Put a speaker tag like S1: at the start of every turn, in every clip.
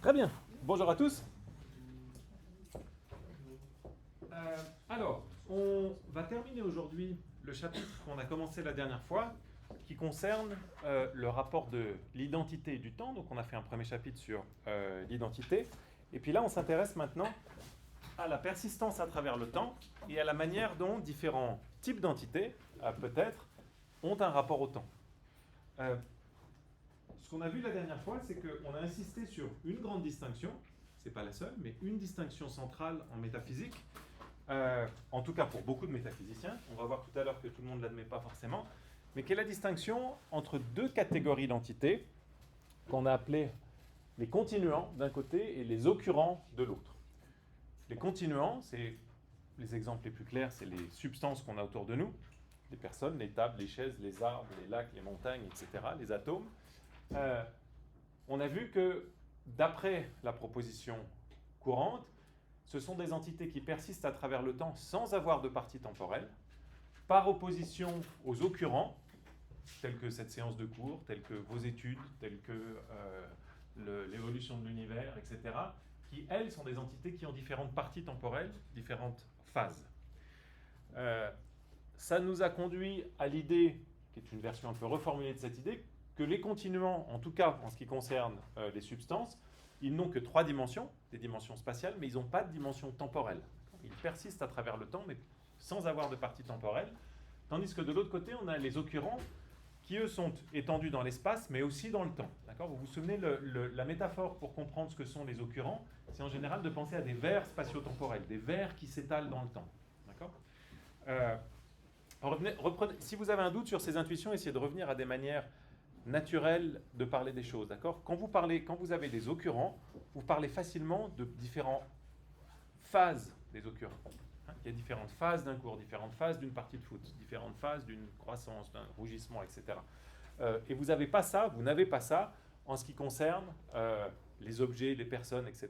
S1: Très bien. Bonjour à tous. Alors, on va terminer aujourd'hui le chapitre qu'on a commencé la dernière fois, qui concerne le rapport de l'identité et du temps. Donc, on a fait un premier chapitre sur l'identité. Et puis là, on s'intéresse maintenant à la persistance à travers le temps et à la manière dont différents types d'entités, peut-être, ont un rapport au temps. Ce qu'on a vu la dernière fois, c'est qu'on a insisté sur une grande distinction, c'est pas la seule, mais une distinction centrale en métaphysique, en tout cas pour beaucoup de métaphysiciens. On va voir tout à l'heure que tout le monde ne l'admet pas forcément, mais qui est la distinction entre deux catégories d'entités qu'on a appelées les continuants d'un côté et les occurrents de l'autre. Les continuants, c'est les exemples les plus clairs, c'est les substances qu'on a autour de nous, les personnes, les tables, les chaises, les arbres, les lacs, les montagnes, etc., les atomes. On a vu que, d'après la proposition courante, ce sont des entités qui persistent à travers le temps sans avoir de partie temporelle, par opposition aux occurrents, tels que cette séance de cours, tels que vos études, tels que l'évolution de l'univers, etc., qui, elles, sont des entités qui ont différentes parties temporelles, différentes phases. Ça nous a conduit à l'idée, qui est une version un peu reformulée de cette idée, que les continuants, en tout cas en ce qui concerne les substances, ils n'ont que trois dimensions, des dimensions spatiales, mais ils n'ont pas de dimension temporelle. Ils persistent à travers le temps, mais sans avoir de partie temporelle. Tandis que de l'autre côté, on a les occurrents, qui eux sont étendus dans l'espace, mais aussi dans le temps. D'accord ? Vous vous souvenez, la métaphore pour comprendre ce que sont les occurrents, c'est en général de penser à des vers spatio-temporels, des vers qui s'étalent dans le temps. D'accord ? Si vous avez un doute sur ces intuitions, essayez de revenir à des manières naturelles de parler des choses, d'accord ? Quand vous avez des occurrents, vous parlez facilement de différentes phases des occurrents. Il y a différentes phases d'un cours, différentes phases d'une partie de foot, différentes phases d'une croissance, d'un rougissement, etc. Et vous n'avez pas ça en ce qui concerne les objets, les personnes, etc.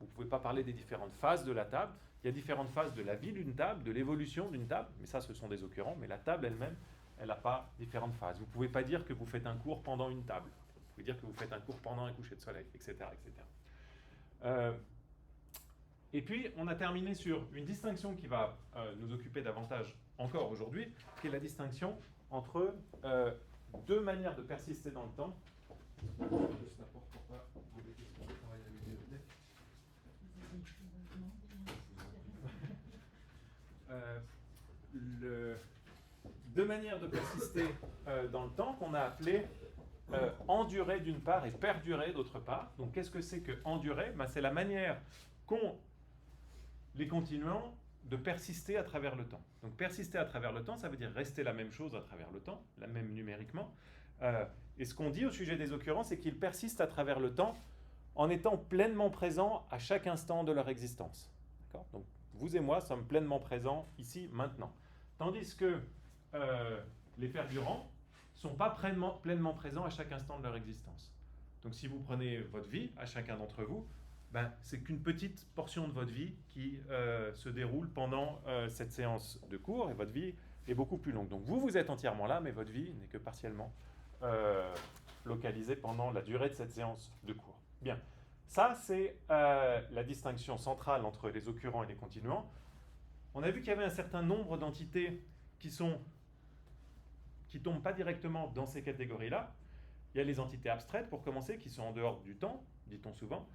S1: Vous ne pouvez pas parler des différentes phases de la table. Il y a différentes phases de la vie d'une table, de l'évolution d'une table, mais ça, ce sont des occurrents. Mais la table elle-même, elle n'a pas différentes phases. Vous ne pouvez pas dire que vous faites un cours pendant une table. Vous pouvez dire que vous faites un cours pendant un coucher de soleil, etc. etc. Et puis, on a terminé sur une distinction qui va nous occuper davantage encore aujourd'hui, qui est la distinction entre deux manières de persister dans le temps. Deux manières de persister dans le temps qu'on a appelées endurer d'une part et perdurer d'autre part. Donc, qu'est-ce que c'est que endurer ? C'est la manière qu'ont les continuants de persister à travers le temps. Donc persister à travers le temps, ça veut dire rester la même chose à travers le temps, la même numériquement. Et ce qu'on dit au sujet des occurrents, c'est qu'ils persistent à travers le temps en étant pleinement présents à chaque instant de leur existence. D'accord ? Donc vous et moi sommes pleinement présents ici, maintenant. Tandis que les perdurants ne sont pas pleinement présents à chaque instant de leur existence. Donc si vous prenez votre vie, à chacun d'entre vous, c'est qu'une petite portion de votre vie qui se déroule pendant cette séance de cours, et votre vie est beaucoup plus longue. Donc vous êtes entièrement là, mais votre vie n'est que partiellement localisée pendant la durée de cette séance de cours. Bien, ça c'est la distinction centrale entre les occurrents et les continuants. On a vu qu'il y avait un certain nombre d'entités qui tombent pas directement dans ces catégories-là. Il y a les entités abstraites, pour commencer, qui sont en dehors du temps, dit-on souvent.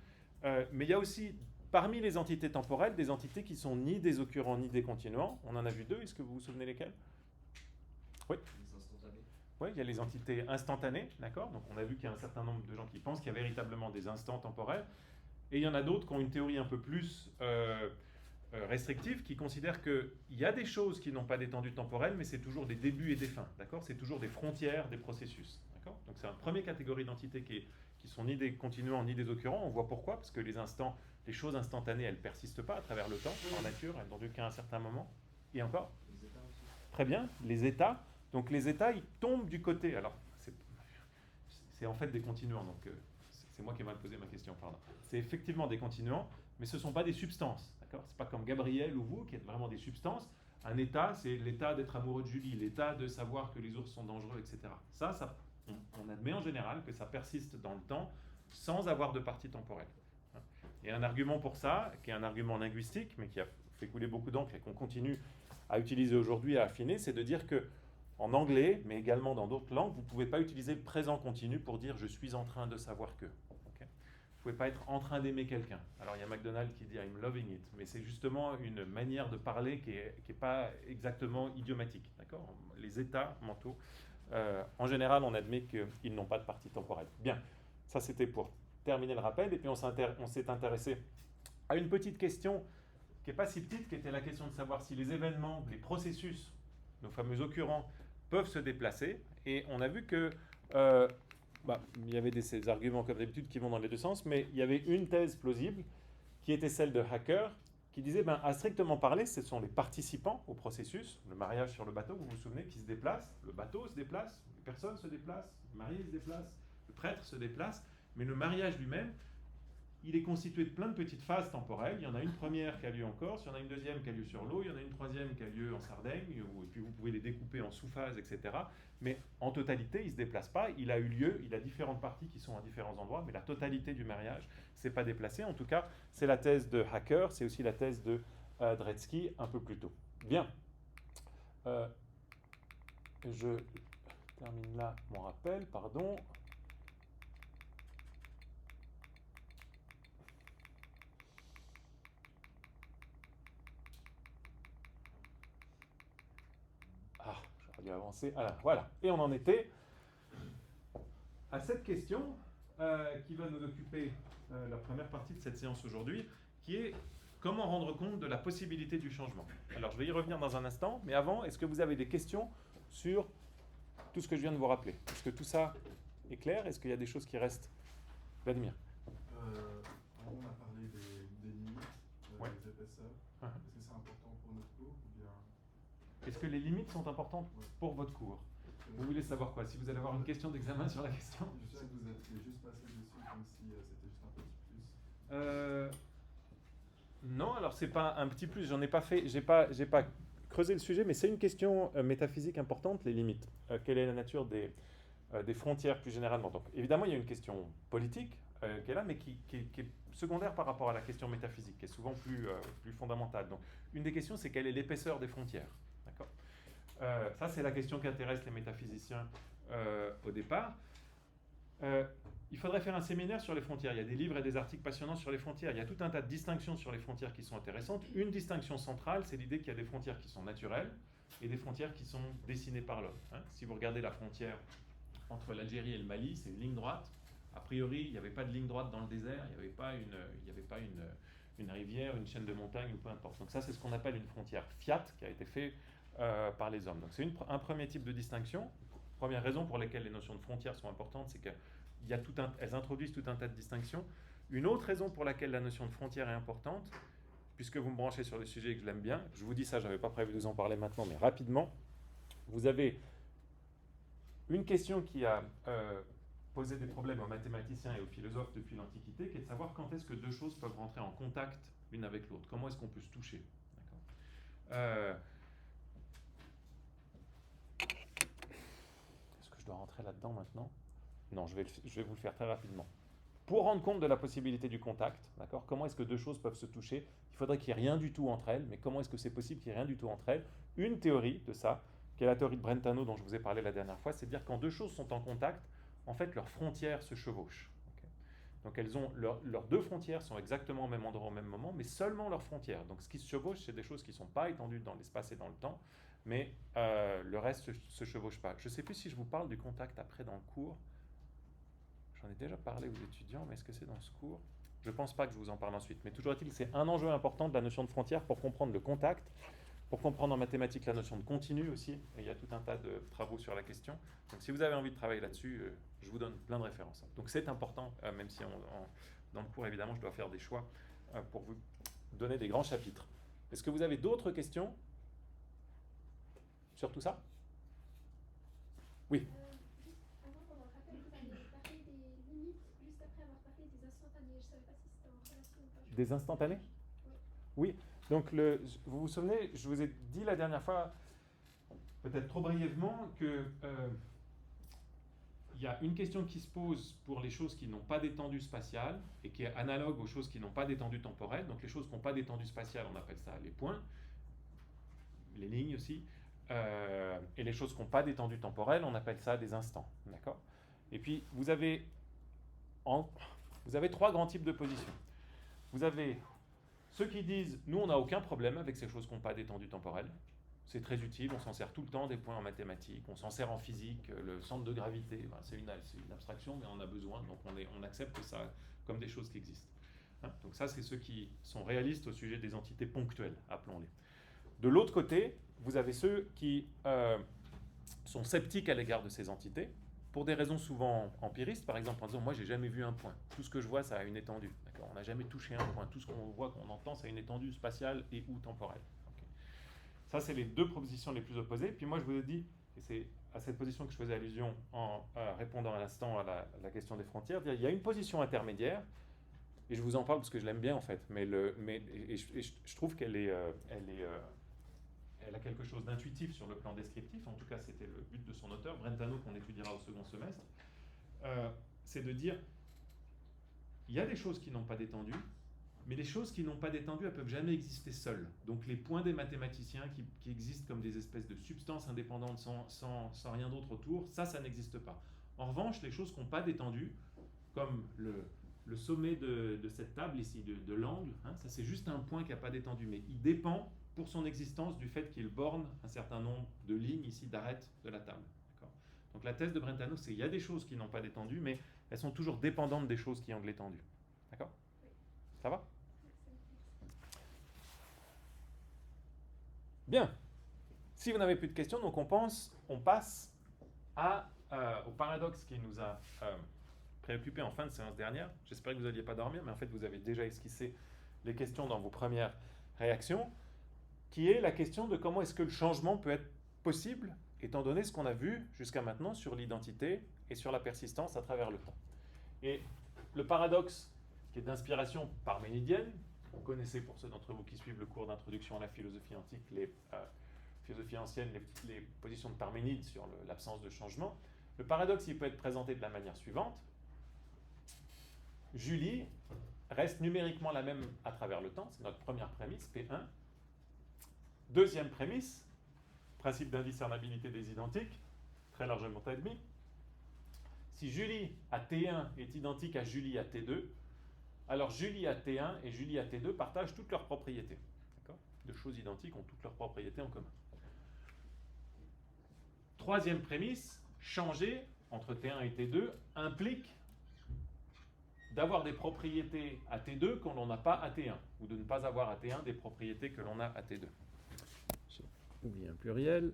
S1: Mais il y a aussi, parmi les entités temporelles, des entités qui sont ni des occurrents ni des continuants. On en a vu deux, est-ce que vous vous souvenez lesquelles ? Oui.
S2: Les instantanés.
S1: Oui, il y a les entités instantanées, d'accord ? Donc on a vu qu'il y a un certain nombre de gens qui pensent qu'il y a véritablement des instants temporels. Et il y en a d'autres qui ont une théorie un peu plus restrictive, qui considèrent qu'il y a des choses qui n'ont pas d'étendue temporelle, mais c'est toujours des débuts et des fins, d'accord ? C'est toujours des frontières des processus, d'accord ? Donc c'est une première catégorie d'entités qui sont ni des continuants ni des occurrents. On voit pourquoi, parce que les choses instantanées, elles ne persistent pas à travers le temps, en nature, elles n'ont dû qu'à un certain moment. Et encore ?
S2: Les états aussi.
S1: Très bien, les états. Donc les états, ils tombent du côté. Alors, c'est en fait des continuants, donc c'est moi qui ai mal posé ma question, pardon. C'est effectivement des continuants, mais ce ne sont pas des substances, d'accord ? Ce n'est pas comme Gabriel ou vous, qui êtes vraiment des substances. Un état, c'est l'état d'être amoureux de Julie, l'état de savoir que les ours sont dangereux, etc. Ça on admet en général que ça persiste dans le temps sans avoir de partie temporelle. Et un argument pour ça, qui est un argument linguistique, mais qui a fait couler beaucoup d'encre et qu'on continue à utiliser aujourd'hui, à affiner, c'est de dire que en anglais, mais également dans d'autres langues, vous ne pouvez pas utiliser le présent continu pour dire « je suis en train de savoir que ». Okay, vous ne pouvez pas être en train d'aimer quelqu'un. Alors il y a McDonald's qui dit « I'm loving it », mais c'est justement une manière de parler qui est pas exactement idiomatique. D'accord ? Les états mentaux, en général, on admet qu'ils n'ont pas de partie temporelle. Bien, ça c'était pour terminer le rappel, et puis on s'est intéressé à une petite question qui n'est pas si petite, qui était la question de savoir si les événements, les processus, nos fameux occurrents, peuvent se déplacer. Et on a vu que il y avait ces arguments comme d'habitude qui vont dans les deux sens, mais il y avait une thèse plausible qui était celle de Hacker, qui disait, à strictement parler, ce sont les participants au processus, le mariage sur le bateau, vous vous souvenez, qui se déplacent, le bateau se déplace, les personnes se déplacent, le marié se déplace, le prêtre se déplace, mais le mariage lui-même, il est constitué de plein de petites phases temporelles. Il y en a une première qui a lieu en Corse, il y en a une deuxième qui a lieu sur l'eau, il y en a une troisième qui a lieu en Sardaigne, et puis vous pouvez les découper en sous-phases, etc. Mais en totalité, il ne se déplace pas. Il a eu lieu, il a différentes parties qui sont à différents endroits, mais la totalité du mariage ne s'est pas déplacée. En tout cas, c'est la thèse de Hacker, c'est aussi la thèse de Dretski un peu plus tôt. Bien. Je termine là mon rappel, pardon. J'aurais dû avancer. Alors, voilà. Et on en était à cette question qui va nous occuper la première partie de cette séance aujourd'hui, qui est comment rendre compte de la possibilité du changement. Alors, je vais y revenir dans un instant, mais avant, est-ce que vous avez des questions sur tout ce que je viens de vous rappeler? Est-ce que tout ça est clair? Est-ce qu'il y a des choses qui restent? Vladimir.
S3: On a parlé des limites,
S1: Ouais.
S3: des épaisseurs. Est-ce que c'est important pour notre cours ou bien...
S1: Est-ce que les limites sont importantes pour votre cours? Vous voulez savoir quoi? Si vous allez avoir une question d'examen sur la question?
S3: Je sais que vous êtes juste passé dessus comme si c'était juste un petit plus.
S1: Non, alors c'est pas un petit plus, j'en ai pas fait, j'ai pas creusé le sujet, mais c'est une question métaphysique importante, les limites. Quelle est la nature des frontières plus généralement? Donc évidemment, il y a une question politique qui est là, mais qui est secondaire par rapport à la question métaphysique, qui est souvent plus fondamentale. Donc une des questions, c'est quelle est l'épaisseur des frontières? D'accord. Ça, c'est la question qui intéresse les métaphysiciens au départ. Il faudrait faire un séminaire sur les frontières. Il y a des livres et des articles passionnants sur les frontières. Il y a tout un tas de distinctions sur les frontières qui sont intéressantes. Une distinction centrale, c'est l'idée qu'il y a des frontières qui sont naturelles et des frontières qui sont dessinées par l'homme. Si vous regardez la frontière entre l'Algérie et le Mali, c'est une ligne droite. A priori, il n'y avait pas de ligne droite dans le désert, il n'y avait pas une rivière, une chaîne de montagnes ou peu importe. Donc ça, c'est ce qu'on appelle une frontière fiat qui a été fait par les hommes. Donc c'est un premier type de distinction. Première raison pour laquelle les notions de frontières sont importantes, c'est qu'elles introduisent tout un tas de distinctions. Une autre raison pour laquelle la notion de frontière est importante, puisque vous me branchez sur le sujet et que je l'aime bien, je vous dis ça, je n'avais pas prévu de vous en parler maintenant, mais rapidement, vous avez une question qui a posé des problèmes aux mathématiciens et aux philosophes depuis l'Antiquité, qui est de savoir quand est-ce que deux choses peuvent rentrer en contact l'une avec l'autre. Comment est-ce qu'on peut se toucher? Est-ce que je dois rentrer là-dedans maintenant? Non, je vais vous le faire très rapidement. Pour rendre compte de la possibilité du contact, d'accord, comment est-ce que deux choses peuvent se toucher? Il faudrait qu'il n'y ait rien du tout entre elles, mais comment est-ce que c'est possible qu'il n'y ait rien du tout entre elles? Une théorie de ça, qui est la théorie de Brentano dont je vous ai parlé la dernière fois, c'est de dire quand deux choses sont en contact, en fait leurs frontières se chevauchent. Okay. Donc leurs deux frontières sont exactement au même endroit au même moment, mais seulement leurs frontières. Donc ce qui se chevauche, c'est des choses qui ne sont pas étendues dans l'espace et dans le temps, mais le reste ne se chevauche pas. Je ne sais plus si je vous parle du contact après dans le cours. J'en ai déjà parlé aux étudiants, mais est-ce que c'est dans ce cours? Je ne pense pas que je vous en parle ensuite. Mais toujours est-il que c'est un enjeu important de la notion de frontière pour comprendre le contact, pour comprendre en mathématiques la notion de continu aussi. Et il y a tout un tas de travaux sur la question. Donc si vous avez envie de travailler là-dessus, je vous donne plein de références. Donc c'est important, même si dans le cours, évidemment, je dois faire des choix pour vous donner des grands chapitres. Est-ce que vous avez d'autres questions sur tout ça? Oui. Des instantanés? Oui. Donc, vous vous souvenez, je vous ai dit la dernière fois, peut-être trop brièvement, que y a une question qui se pose pour les choses qui n'ont pas d'étendue spatiale et qui est analogue aux choses qui n'ont pas d'étendue temporelle. Donc les choses qui n'ont pas d'étendue spatiale, on appelle ça les points, les lignes aussi. Et les choses qui n'ont pas d'étendue temporelle, on appelle ça des instants. D'accord ? Et puis vous avez trois grands types de positions. Vous avez ceux qui disent nous on n'a aucun problème avec ces choses qui n'ont pas d'étendue temporelle. C'est très utile, on s'en sert tout le temps des points en mathématiques, on s'en sert en physique, le centre de gravité, c'est une abstraction, mais on a besoin, donc on accepte ça comme des choses qui existent. Hein, donc ça, c'est ceux qui sont réalistes au sujet des entités ponctuelles, appelons-les. De l'autre côté, vous avez ceux qui sont sceptiques à l'égard de ces entités, pour des raisons souvent empiristes, par exemple en disant « moi, j'ai jamais vu un point, tout ce que je vois, ça a une étendue. D'accord ? On n'a jamais touché un point, tout ce qu'on voit, qu'on entend, ça a une étendue spatiale et ou temporelle. » Ça, c'est les deux propositions les plus opposées. Puis moi, je vous ai dit, et c'est à cette position que je faisais allusion en répondant à l'instant à la question des frontières, il y a une position intermédiaire, et je vous en parle parce que je l'aime bien en fait, je trouve qu'elle elle a quelque chose d'intuitif sur le plan descriptif, en tout cas c'était le but de son auteur, Brentano, qu'on étudiera au second semestre, c'est de dire, il y a des choses qui n'ont pas d'étendue, mais les choses qui n'ont pas d'étendue, elles ne peuvent jamais exister seules. Donc les points des mathématiciens qui existent comme des espèces de substances indépendantes sans rien d'autre autour, ça n'existe pas. En revanche, les choses qui n'ont pas d'étendue, comme le sommet de cette table ici, de l'angle, hein, ça c'est juste un point qui n'a pas d'étendue, mais il dépend pour son existence du fait qu'il borne un certain nombre de lignes ici d'arête de la table. D'accord ? Donc la thèse de Brentano, c'est qu'il y a des choses qui n'ont pas d'étendue, mais elles sont toujours dépendantes des choses qui ont de l'étendue. D'accord ? Ça va ? Bien. Si vous n'avez plus de questions, donc on passe au paradoxe qui nous a préoccupés en fin de séance dernière. J'espère que vous n'alliez pas dormir, mais en fait vous avez déjà esquissé les questions dans vos premières réactions, qui est la question de comment est-ce que le changement peut être possible, étant donné ce qu'on a vu jusqu'à maintenant sur l'identité et sur la persistance à travers le temps. Et le paradoxe, qui est d'inspiration parménidienne, vous connaissez pour ceux d'entre vous qui suivent le cours d'introduction à la philosophie antique, les philosophies anciennes, les positions de Parménide sur l'absence de changement. Le paradoxe, il peut être présenté de la manière suivante. Julie reste numériquement la même à travers le temps, c'est notre première prémisse, P1. Deuxième prémisse, principe d'indiscernabilité des identiques, très largement admis. Si Julie à T1 est identique à Julie à T2, alors Julie à T1 et Julie à T2 partagent toutes leurs propriétés. D'accord ? Deux choses identiques ont toutes leurs propriétés en commun. Troisième prémisse, changer entre T1 et T2 implique d'avoir des propriétés à T2 qu'on n'en a pas à T1, ou de ne pas avoir à T1 des propriétés que l'on a à T2. J'ai oublié un pluriel.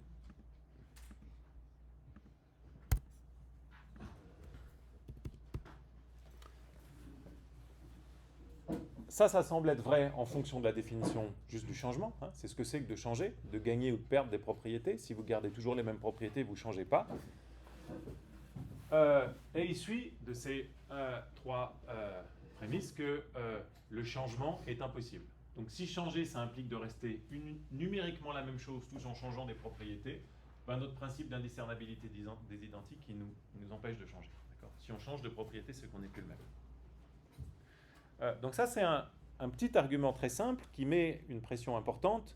S1: Ça semble être vrai en fonction de la définition juste du changement. Hein. C'est ce que c'est que de changer, de gagner ou de perdre des propriétés. Si vous gardez toujours les mêmes propriétés, vous ne changez pas. Et il suit de ces trois prémisses que le changement est impossible. Donc si changer, ça implique de rester numériquement la même chose tout en changeant des propriétés, ben, notre principe d'indiscernabilité des identiques qui nous empêche de changer. D'accord ? Si on change de propriété, c'est qu'on n'est plus le même. Donc ça, c'est un petit argument très simple qui met une pression importante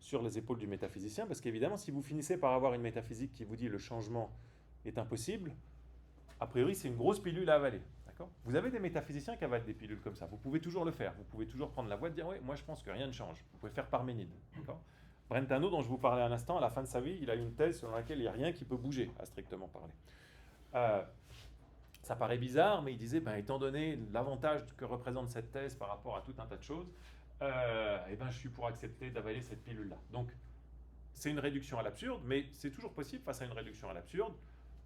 S1: sur les épaules du métaphysicien, parce qu'évidemment, si vous finissez par avoir une métaphysique qui vous dit le changement est impossible, a priori, c'est une grosse pilule à avaler. D'accord ? Vous avez des métaphysiciens qui avalent des pilules comme ça. Vous pouvez toujours le faire. Vous pouvez toujours prendre la voie de dire « ouais, moi je pense que rien ne change ». Vous pouvez faire Parménide. D'accord ? Brentano, dont je vous parlais à l'instant, à la fin de sa vie, il a une thèse selon laquelle il n'y a rien qui peut bouger, à strictement parler. Ça paraît bizarre, mais il disait, étant donné l'avantage que représente cette thèse par rapport à tout un tas de choses, je suis pour accepter d'avaler cette pilule-là. Donc, c'est une réduction à l'absurde, mais c'est toujours possible, face à une réduction à l'absurde,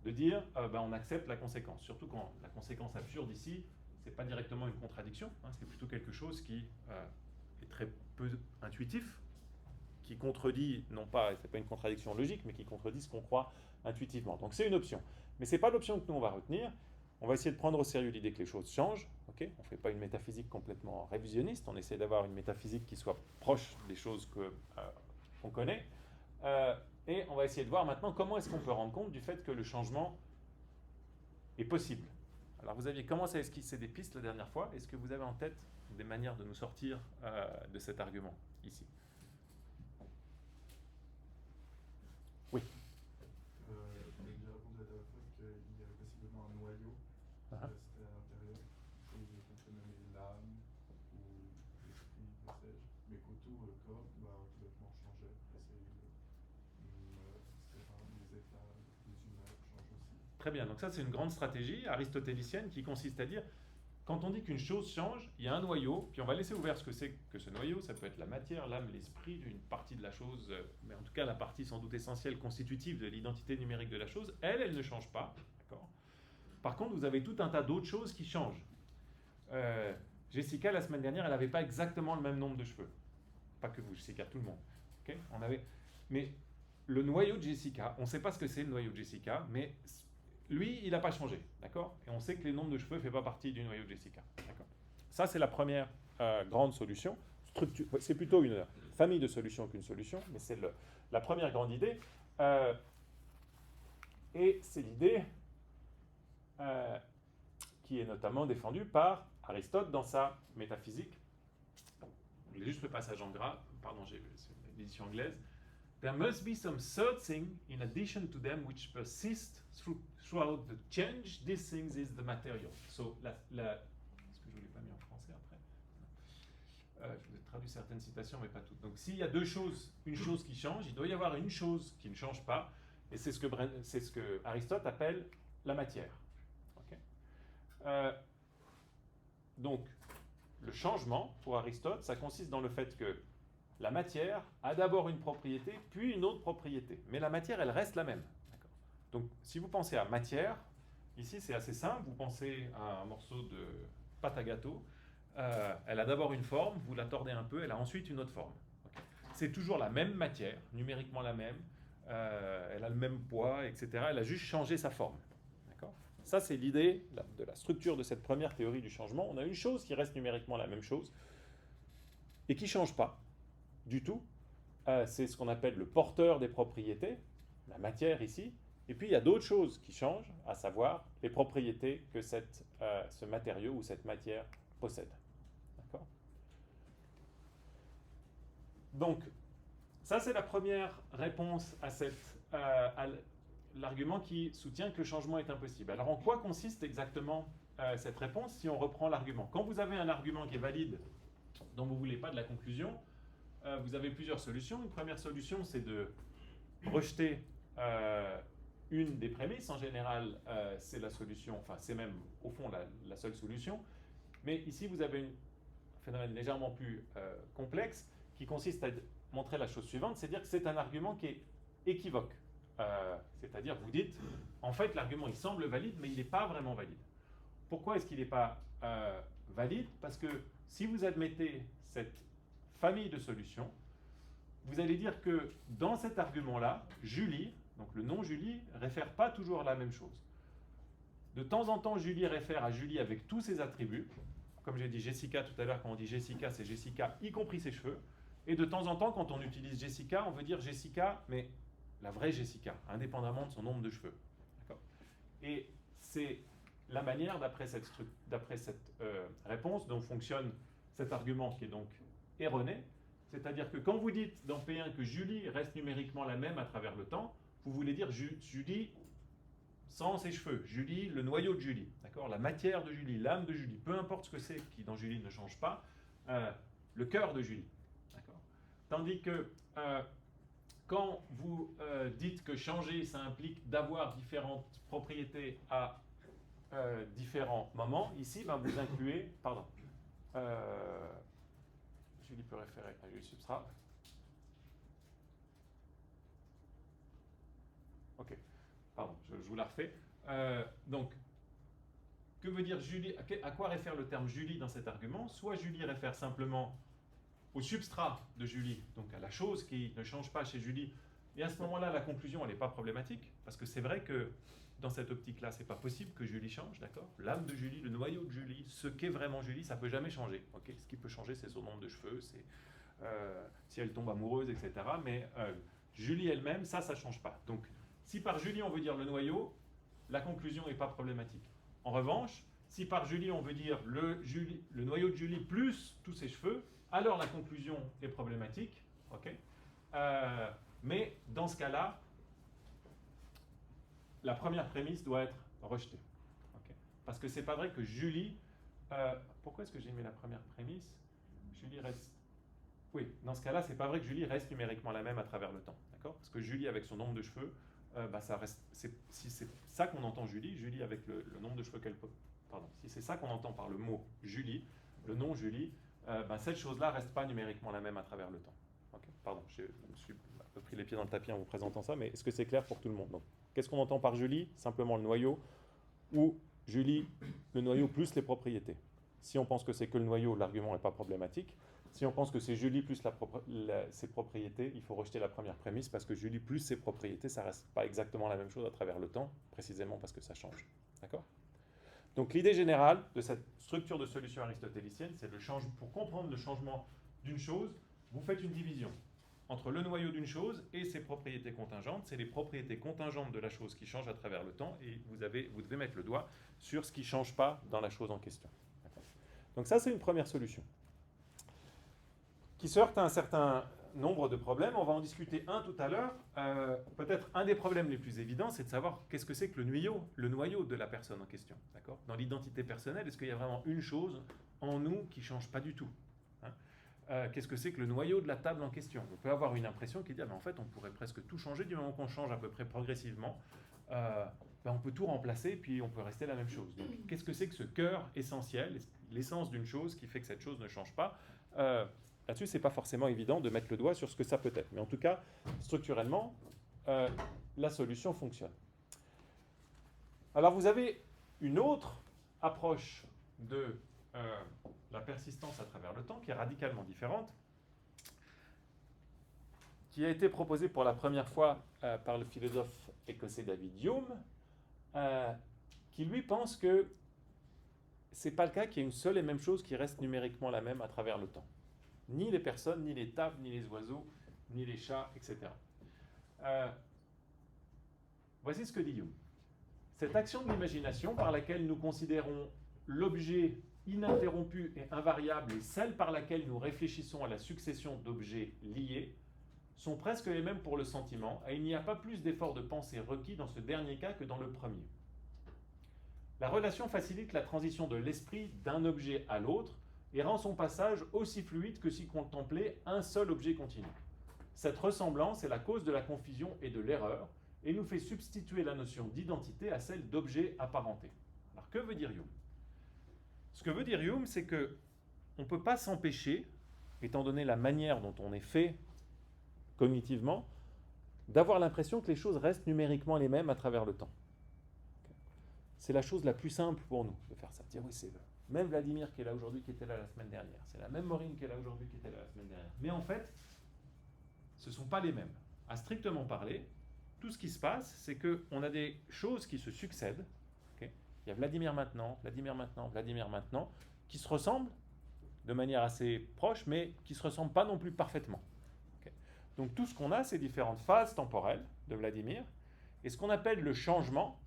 S1: de dire, on accepte la conséquence. Surtout quand la conséquence absurde ici, ce n'est pas directement une contradiction, hein, c'est plutôt quelque chose qui est très peu intuitif, qui contredit, non pas, c'est pas une contradiction logique, mais qui contredit ce qu'on croit intuitivement. Donc, c'est une option. Mais ce n'est pas l'option que nous, on va retenir. On va essayer de prendre au sérieux l'idée que les choses changent. Okay ? On ne fait pas une métaphysique complètement révisionniste, on essaie d'avoir une métaphysique qui soit proche des choses qu'on connaît. Et on va essayer de voir maintenant comment est-ce qu'on peut rendre compte du fait que le changement est possible. Alors vous aviez commencé à esquisser des pistes la dernière fois. Est-ce que vous avez en tête des manières de nous sortir de cet argument ici? Oui.
S3: Vous avez déjà répondu la dernière fois qu'il y avait possiblement un noyau qui restait à l'intérieur, et il fonctionnait les lames ou l'esprit, que sais-je, mais qu'autour le corps complètement changeait. Et les états, les humeurs changent aussi.
S1: Très bien, donc ça c'est une grande stratégie aristotélicienne qui consiste à dire, quand on dit qu'une chose change, il y a un noyau, puis on va laisser ouvert ce que c'est que ce noyau, ça peut être la matière, l'âme, l'esprit, une partie de la chose, mais en tout cas la partie sans doute essentielle, constitutive de l'identité numérique de la chose, elle ne change pas, d'accord. Par contre, vous avez tout un tas d'autres choses qui changent. Jessica, la semaine dernière, elle n'avait pas exactement le même nombre de cheveux. Pas que vous, Jessica, tout le monde. Okay, mais le noyau de Jessica, on ne sait pas ce que c'est le noyau de Jessica, mais lui, il n'a pas changé, d'accord? Et on sait que les nombres de cheveux ne font pas partie du noyau de Jessica, d'accord? Ça, c'est la première grande solution. C'est plutôt une famille de solutions qu'une solution, mais c'est la première grande idée. Et c'est l'idée qui est notamment défendue par Aristote dans sa métaphysique. Je lis juste le passage en gras, pardon, c'est l'édition anglaise. There must be some third thing in addition to them which persist throughout the change. This thing is the material. So, est-ce que je ne l'ai pas mis en français après? Je vous ai traduit certaines citations, mais pas toutes. Donc, s'il y a deux choses, une chose qui change, il doit y avoir une chose qui ne change pas, et c'est ce que Aristote appelle la matière. Okay. Donc, le changement, pour Aristote, ça consiste dans le fait que la matière a d'abord une propriété, puis une autre propriété. Mais la matière, elle reste la même. D'accord. Donc, si vous pensez à matière, ici, c'est assez simple. Vous pensez à un morceau de pâte à gâteau. Elle a d'abord une forme, vous la tordez un peu, elle a ensuite une autre forme. Okay. C'est toujours la même matière, numériquement la même. Elle a le même poids, etc. Elle a juste changé sa forme. D'accord. Ça, c'est l'idée de la structure de cette première théorie du changement. On a une chose qui reste numériquement la même chose et qui ne change pas du tout. C'est ce qu'on appelle le porteur des propriétés, la matière ici. Et puis, il y a d'autres choses qui changent, à savoir les propriétés que ce matériau ou cette matière possède. D'accord ? Donc, ça, c'est la première réponse à l'argument qui soutient que le changement est impossible. Alors, en quoi consiste exactement cette réponse si on reprend l'argument? Quand vous avez un argument qui est valide, dont vous ne voulez pas de la conclusion, vous avez plusieurs solutions. Une première solution, c'est de rejeter une des prémices. En général, c'est la solution, enfin, c'est même au fond la seule solution. Mais ici, vous avez un phénomène légèrement plus complexe qui consiste à montrer la chose suivante, c'est-à-dire que c'est un argument qui est équivoque. C'est-à-dire, vous dites, en fait, l'argument, il semble valide, mais il n'est pas vraiment valide. Pourquoi est-ce qu'il n'est pas valide? Parce que si vous admettez cette famille de solutions, vous allez dire que dans cet argument-là, Julie, donc le nom Julie, réfère pas toujours à la même chose. De temps en temps, Julie réfère à Julie avec tous ses attributs. Comme j'ai dit Jessica tout à l'heure, quand on dit Jessica, c'est Jessica, y compris ses cheveux. Et de temps en temps, quand on utilise Jessica, on veut dire Jessica, mais la vraie Jessica, indépendamment de son nombre de cheveux. D'accord ? Et c'est la manière, d'après cette réponse, dont fonctionne cet argument qui est donc erroné. C'est-à-dire que quand vous dites dans P1 que Julie reste numériquement la même à travers le temps, vous voulez dire Julie sans ses cheveux, Julie, le noyau de Julie, d'accord, la matière de Julie, l'âme de Julie, peu importe ce que c'est qui dans Julie ne change pas, le cœur de Julie. D'accord. Tandis que quand vous dites que changer, ça implique d'avoir différentes propriétés à différents moments, ici, ben, vous incluez, pardon, Julie peut référer à Julie substrat. Ok, pardon, je vous la refais. Donc, que veut dire Julie? À quoi réfère le terme Julie dans cet argument? Soit Julie réfère simplement au substrat de Julie, donc à la chose qui ne change pas chez Julie. Et à ce moment-là, la conclusion, elle n'est pas problématique, parce que c'est vrai que dans cette optique-là, c'est pas possible que Julie change, d'accord? L'âme de Julie, le noyau de Julie, ce qu'est vraiment Julie, ça peut jamais changer. Okay, ce qui peut changer, c'est son nombre de cheveux, c'est si elle tombe amoureuse, etc. Mais Julie elle-même, ça change pas. Donc, si par Julie on veut dire le noyau, la conclusion n'est pas problématique. En revanche, si par Julie on veut dire le noyau de Julie plus tous ses cheveux, alors la conclusion est problématique. Okay, mais dans ce cas-là, la première prémisse doit être rejetée. Okay, parce que c'est pas vrai que Julie... pourquoi est-ce que j'ai mis la première prémisse? Julie reste... Oui, dans ce cas-là, c'est pas vrai que Julie reste numériquement la même à travers le temps. D'accord? Parce que Julie, avec son nombre de cheveux, ça reste... si c'est ça qu'on entend Julie, Julie avec le nombre de cheveux qu'elle peut... Pardon, si c'est ça qu'on entend par le mot Julie, le nom Julie, cette chose-là reste pas numériquement la même à travers le temps. Okay, pardon, je me suis un peu pris les pieds dans le tapis en vous présentant ça, mais est-ce que c'est clair pour tout le monde? Donc, qu'est-ce qu'on entend par Julie? Simplement le noyau, ou Julie, le noyau plus les propriétés. Si on pense que c'est que le noyau, l'argument n'est pas problématique. Si on pense que c'est Julie plus ses propriétés, il faut rejeter la première prémisse parce que Julie plus ses propriétés, ça ne reste pas exactement la même chose à travers le temps, précisément parce que ça change. D'accord? Donc l'idée générale de cette structure de solution aristotélicienne, c'est pour comprendre le changement d'une chose, vous faites une division entre le noyau d'une chose et ses propriétés contingentes. C'est les propriétés contingentes de la chose qui changent à travers le temps et vous devez mettre le doigt sur ce qui ne change pas dans la chose en question. Donc ça, c'est une première solution qui se heurte à un certain nombre de problèmes. On va en discuter un tout à l'heure. Peut-être un des problèmes les plus évidents, c'est de savoir qu'est-ce que c'est que le noyau de la personne en question. D'accord? Dans l'identité personnelle, est-ce qu'il y a vraiment une chose en nous qui ne change pas du tout? Qu'est-ce que c'est que le noyau de la table en question? On peut avoir une impression qui dit en fait, on pourrait presque tout changer du moment qu'on change à peu près progressivement. On peut tout remplacer, puis on peut rester la même chose. Donc, qu'est-ce que c'est que ce cœur essentiel, l'essence d'une chose qui fait que cette chose ne change pas? Là-dessus, ce n'est pas forcément évident de mettre le doigt sur ce que ça peut être. Mais en tout cas, structurellement, la solution fonctionne. Alors, vous avez une autre approche de la persistance à travers le temps qui est radicalement différente, qui a été proposée pour la première fois par le philosophe écossais David Hume, qui lui pense que ce n'est pas le cas qu'il y ait une seule et même chose qui reste numériquement la même à travers le temps. Ni les personnes, ni les tables, ni les oiseaux, ni les chats, etc. Voici ce que dit Hume. Cette action de l'imagination par laquelle nous considérons l'objet ininterrompu et invariable et celle par laquelle nous réfléchissons à la succession d'objets liés sont presque les mêmes pour le sentiment, et il n'y a pas plus d'effort de pensée requis dans ce dernier cas que dans le premier. La relation facilite la transition de l'esprit d'un objet à l'autre et rend son passage aussi fluide que si contemplait un seul objet continu. Cette ressemblance est la cause de la confusion et de l'erreur, et nous fait substituer la notion d'identité à celle d'objet apparenté. Alors que veut dire Hume? Ce que veut dire Hume, c'est que on ne peut pas s'empêcher, étant donné la manière dont on est fait cognitivement, d'avoir l'impression que les choses restent numériquement les mêmes à travers le temps. C'est la chose la plus simple pour nous de faire ça. Dire oui, c'est même Vladimir qui est là aujourd'hui qui était là la semaine dernière. C'est la même Maureen qui est là aujourd'hui qui était là la semaine dernière. Mais en fait, ce ne sont pas les mêmes. À strictement parler, tout ce qui se passe, c'est qu'on a des choses qui se succèdent. Okay, il y a Vladimir maintenant, Vladimir maintenant, Vladimir maintenant, qui se ressemblent de manière assez proche, mais qui ne se ressemblent pas non plus parfaitement. Okay. Donc tout ce qu'on a, c'est différentes phases temporelles de Vladimir. Et ce qu'on appelle le changement,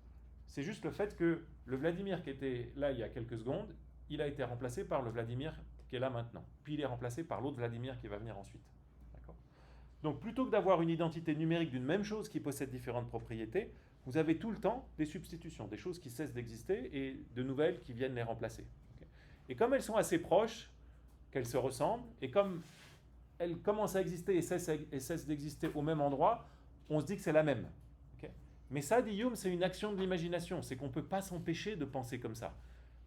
S1: c'est juste le fait que le Vladimir qui était là il y a quelques secondes, il a été remplacé par le Vladimir qui est là maintenant. Puis il est remplacé par l'autre Vladimir qui va venir ensuite. D'accord ? Donc plutôt que d'avoir une identité numérique d'une même chose qui possède différentes propriétés, vous avez tout le temps des substitutions, des choses qui cessent d'exister et de nouvelles qui viennent les remplacer. Okay ? Et comme elles sont assez proches, qu'elles se ressemblent, et comme elles commencent à exister et cessent d'exister au même endroit, on se dit que c'est la même. Okay ? Mais ça, dit Hume, c'est une action de l'imagination, c'est qu'on ne peut pas s'empêcher de penser comme ça.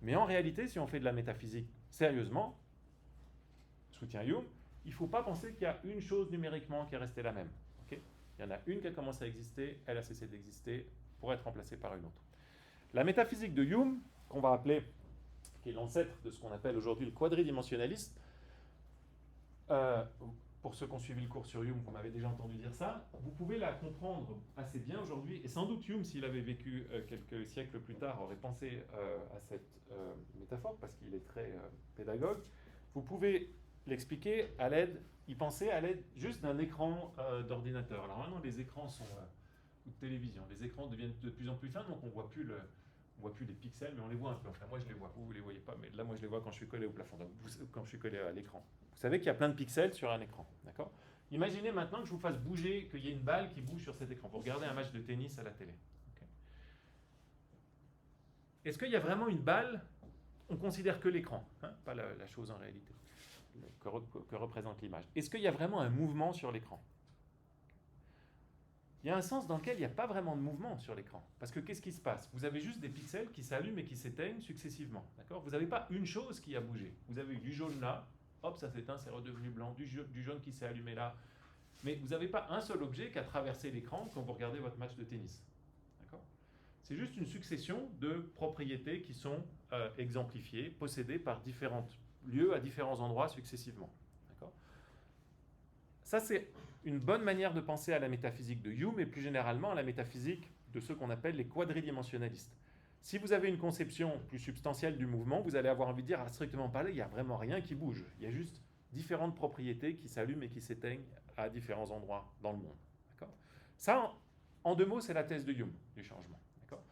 S1: Mais en réalité, si on fait de la métaphysique sérieusement, soutient Hume, il ne faut pas penser qu'il y a une chose numériquement qui est restée la même. Okay ? Il y en a une qui a commencé à exister, elle a cessé d'exister pour être remplacée par une autre. La métaphysique de Hume, qu'on va appeler, qui est l'ancêtre de ce qu'on appelle aujourd'hui le quadridimensionnalisme, pour ceux qui ont suivi le cours sur Hume, qu'on m'avait déjà entendu dire ça, vous pouvez la comprendre assez bien aujourd'hui, et sans doute Hume, s'il avait vécu quelques siècles plus tard, aurait pensé à cette métaphore, parce qu'il est très pédagogue. Vous pouvez l'expliquer y penser à l'aide juste d'un écran d'ordinateur. Alors maintenant, les écrans sont de télévision. Les écrans deviennent de plus en plus fins, donc on voit plus les pixels, mais on les voit un peu. Enfin, moi, je les vois. Vous les voyez pas, mais là, moi, je les vois quand je suis collé au plafond, donc, quand je suis collé à l'écran. Vous savez qu'il y a plein de pixels sur un écran, d'accord? Imaginez maintenant que je vous fasse bouger, qu'il y ait une balle qui bouge sur cet écran. Vous regardez un match de tennis à la télé. Okay. Est-ce qu'il y a vraiment une balle? On considère que l'écran, hein, pas la chose en réalité, que représente l'image. Est-ce qu'il y a vraiment un mouvement sur l'écran? Il y a un sens dans lequel il n'y a pas vraiment de mouvement sur l'écran. Parce que qu'est-ce qui se passe? Vous avez juste des pixels qui s'allument et qui s'éteignent successivement. D'accord? Vous n'avez pas une chose qui a bougé. Vous avez eu du jaune là, hop, ça s'éteint, c'est redevenu blanc, du jaune qui s'est allumé là. Mais vous n'avez pas un seul objet qui a traversé l'écran quand vous regardez votre match de tennis. D'accord? C'est juste une succession de propriétés qui sont exemplifiées, possédées par différents lieux à différents endroits successivement. D'accord? Ça, c'est une bonne manière de penser à la métaphysique de Hume et plus généralement à la métaphysique de ceux qu'on appelle les quadridimensionnalistes. Si vous avez une conception plus substantielle du mouvement, vous allez avoir envie de dire, à strictement parler, il n'y a vraiment rien qui bouge. Il y a juste différentes propriétés qui s'allument et qui s'éteignent à différents endroits dans le monde. D'accord? Ça, en 2 mots, c'est la thèse de Hume, du changement. D'accord?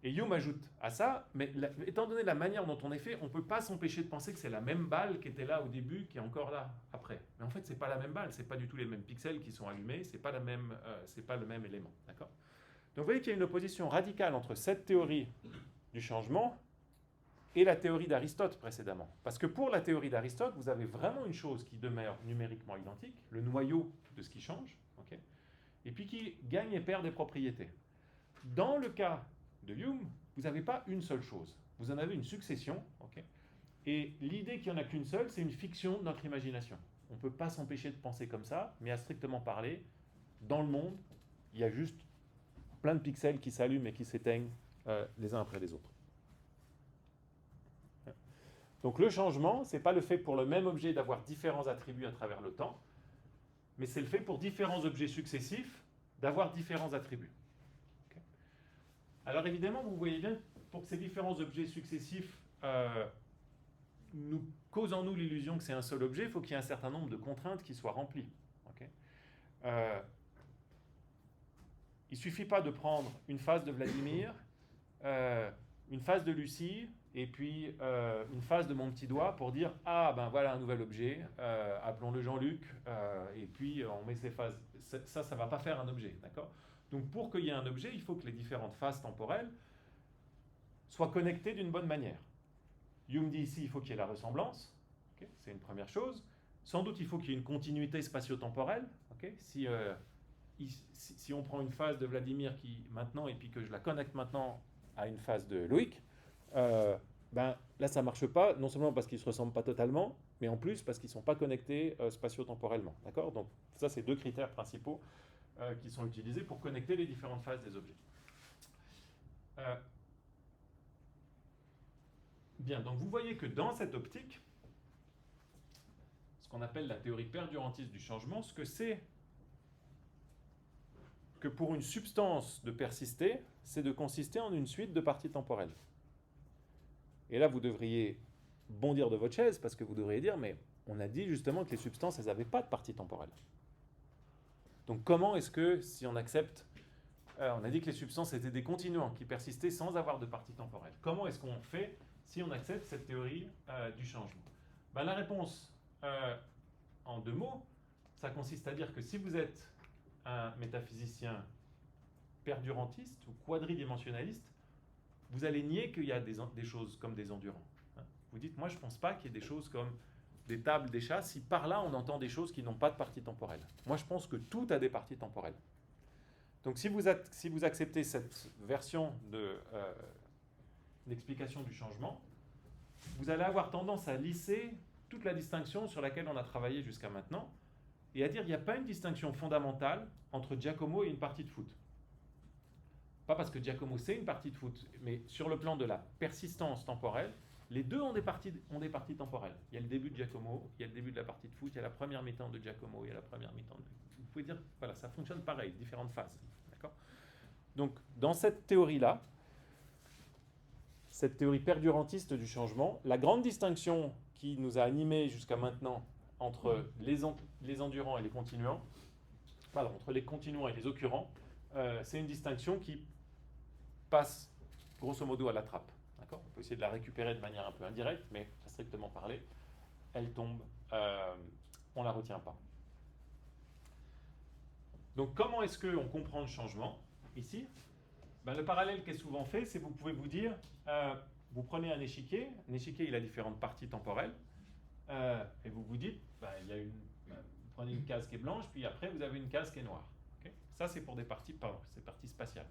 S1: Et Hume ajoute à ça, mais étant donné la manière dont on est fait, on ne peut pas s'empêcher de penser que c'est la même balle qui était là au début, qui est encore là après. Mais en fait, ce n'est pas la même balle, ce n'est pas du tout les mêmes pixels qui sont allumés, ce n'est pas, pas le même élément. D'accord? Donc vous voyez qu'il y a une opposition radicale entre cette théorie du changement et la théorie d'Aristote précédemment. Parce que pour la théorie d'Aristote, vous avez vraiment une chose qui demeure numériquement identique, le noyau de ce qui change, okay, et puis qui gagne et perd des propriétés. Dans le cas de Hume, vous n'avez pas une seule chose, vous en avez une succession, okay, et l'idée qu'il n'y en a qu'une seule, c'est une fiction de notre imagination. On ne peut pas s'empêcher de penser comme ça, mais à strictement parler, dans le monde, il y a juste plein de pixels qui s'allument et qui s'éteignent les uns après les autres. Donc le changement, ce n'est pas le fait pour le même objet d'avoir différents attributs à travers le temps, mais c'est le fait pour différents objets successifs d'avoir différents attributs. Okay. Alors évidemment, vous voyez bien, pour que ces différents objets successifs nous causent en nous l'illusion que c'est un seul objet, il faut qu'il y ait un certain nombre de contraintes qui soient remplies. Okay. Il ne suffit pas de prendre une phase de Vladimir, une phase de Lucie, et puis une phase de mon petit doigt pour dire « Ah, ben voilà un nouvel objet, appelons-le Jean-Luc, et puis on met ces phases. » Ça ne va pas faire un objet, d'accord? Donc pour qu'il y ait un objet, il faut que les différentes phases temporelles soient connectées d'une bonne manière. Hume dit ici, il faut qu'il y ait la ressemblance, okay, c'est une première chose. Sans doute, il faut qu'il y ait une continuité spatio-temporelle. Okay, si on prend une phase de Vladimir qui maintenant, et puis que je la connecte maintenant à une phase de Loïc, ben, là ça ne marche pas, non seulement parce qu'ils ne se ressemblent pas totalement, mais en plus parce qu'ils ne sont pas connectés spatio-temporellement. D'accord? Donc ça, c'est 2 critères principaux qui sont utilisés pour connecter les différentes phases des objets. Bien, donc vous voyez que dans cette optique, ce qu'on appelle la théorie perdurantiste du changement, ce que c'est que pour une substance de persister, c'est de consister en une suite de parties temporelles. Et là, vous devriez bondir de votre chaise, parce que vous devriez dire, mais on a dit justement que les substances, elles n'avaient pas de parties temporelles. Donc comment est-ce que, si on accepte, on a dit que les substances étaient des continuants qui persistaient sans avoir de parties temporelles. Comment est-ce qu'on fait si on accepte cette théorie du changement? Ben, la réponse, en 2 mots, ça consiste à dire que si vous êtes un métaphysicien perdurantiste ou quadridimensionnaliste, vous allez nier qu'il y a des choses comme des endurants. Vous dites, moi je ne pense pas qu'il y ait des choses comme des tables, des chats, si par là on entend des choses qui n'ont pas de partie temporelle. Moi je pense que tout a des parties temporelles. Donc si vous acceptez cette version d'explication du changement, vous allez avoir tendance à lisser toute la distinction sur laquelle on a travaillé jusqu'à maintenant, et à dire qu'il n'y a pas une distinction fondamentale entre Giacomo et une partie de foot. Pas parce que Giacomo c'est une partie de foot, mais sur le plan de la persistance temporelle, les deux ont des parties temporelles. Il y a le début de Giacomo, il y a le début de la partie de foot, il y a la première mi-temps de Giacomo, il y a la première mi-temps de... Vous pouvez dire, voilà, ça fonctionne pareil, différentes phases. D'accord ? Donc, dans cette théorie-là, cette théorie perdurantiste du changement, la grande distinction qui nous a animés jusqu'à maintenant entre les endurants et les continuants, pardon, entre les continuants et les occurrents, c'est une distinction qui passe grosso modo à la trappe. D'accord ? On peut essayer de la récupérer de manière un peu indirecte, mais à strictement parler, elle tombe, on ne la retient pas. Donc comment est-ce qu'on comprend le changement ici ? Ben, le parallèle qui est souvent fait, c'est que vous pouvez vous dire, vous prenez un échiquier il a différentes parties temporelles, et vous vous dites, vous prenez une case qui est blanche, puis après vous avez une case qui est noire. Okay ? Ça c'est pour des parties, ces parties spatiales.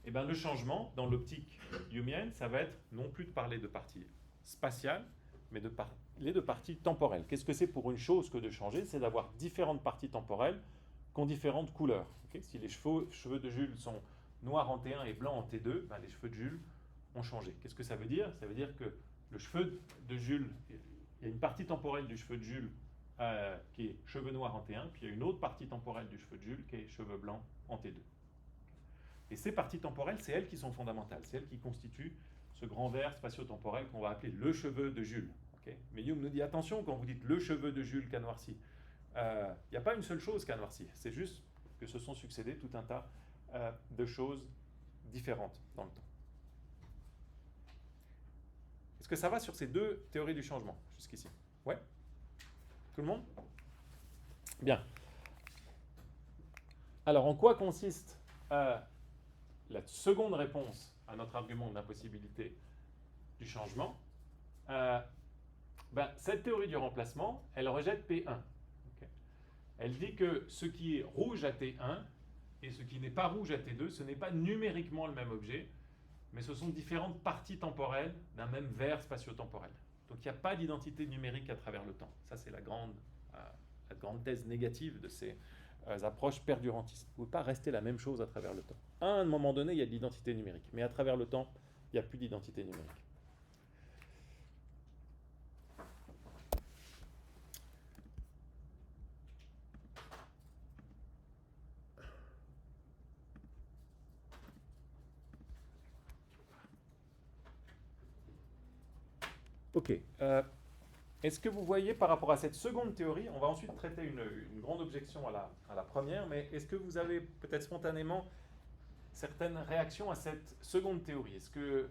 S1: Et ben, le changement dans l'optique humienne, ça va être non plus de parler de parties spatiales, mais de parler de parties temporelles. Qu'est-ce que c'est pour une chose que de changer ? C'est d'avoir différentes parties temporelles qui ont différentes couleurs. Okay ? Si les cheveux de Jules sont noirs en T1 et blancs en T2, ben les cheveux de Jules ont changé. Qu'est-ce que ça veut dire ? Ça veut dire que le cheveu de Jules, il y a une partie temporelle du cheveu de Jules qui est cheveux noirs en T1, puis il y a une autre partie temporelle du cheveu de Jules qui est cheveux blancs en T2. Et ces parties temporelles, c'est elles qui sont fondamentales, c'est elles qui constituent ce grand verre spatio-temporel qu'on va appeler le cheveu de Jules. Okay ? Mais Hume nous dit attention quand vous dites le cheveu de Jules qui a noirci. Il n'y a pas une seule chose qui a noirci, c'est juste que se sont succédés tout un tas de choses différentes dans le temps. Est-ce que ça va sur ces deux théories du changement jusqu'ici ? Ouais ? Tout le monde ? Bien. Alors, en quoi consiste la seconde réponse à notre argument de l'impossibilité du changement ? Cette théorie du remplacement, elle rejette P1. Okay ? Elle dit que ce qui est rouge à T1 et ce qui n'est pas rouge à T2, ce n'est pas numériquement le même objet, mais ce sont différentes parties temporelles d'un même verre spatio-temporel. Donc il n'y a pas d'identité numérique à travers le temps. Ça, c'est la grande thèse négative de ces approches perdurantistes. Vous ne pouvez pas rester la même chose à travers le temps. À un moment donné, il y a de l'identité numérique, mais à travers le temps, il n'y a plus d'identité numérique. Ok. Est-ce que vous voyez par rapport à cette seconde théorie, on va ensuite traiter une grande objection à la première, mais est-ce que vous avez peut-être spontanément certaines réactions à cette seconde théorie ? Est-ce que